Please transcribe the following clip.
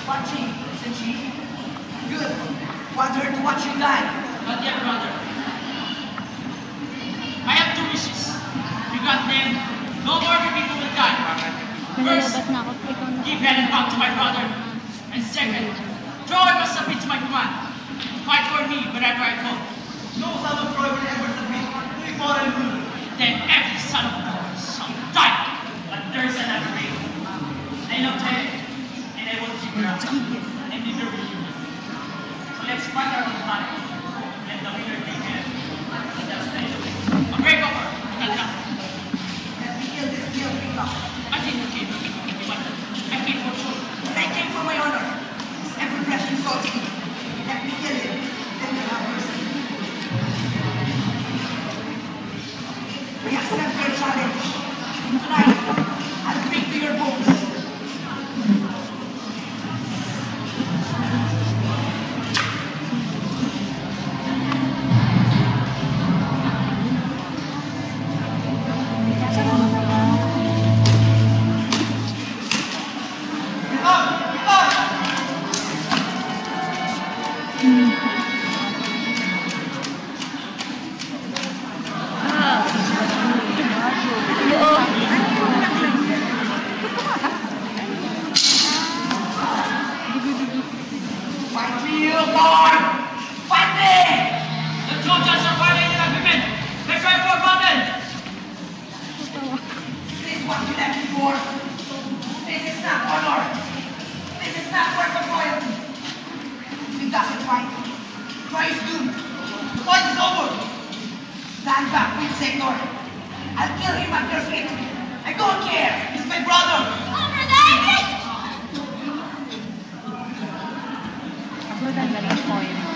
Watching, isn't she? Good. Want her to watch you die. Not yet, brother. I have two wishes. If you got them, no more of your people will die. First, give Helen back to my brother. And second, Troy must submit to my command. Fight for me wherever I go. No son of Troy will ever submit. We fought and lose. Then every son of Troy shall die. But there's another way. I love Helen, and I will keep her up. And neither will you. So let's fight our own battle. Let the winner take it. And that's the end of it. Okay, go for it. Let me kill this deal, Peacock. I think you came. But I came for sure. I came for my honor. This every breath insults me. Let me kill him. Then you'll have mercy. We accept your challenge. Tonight, I'll break to your bones. Ang galing point.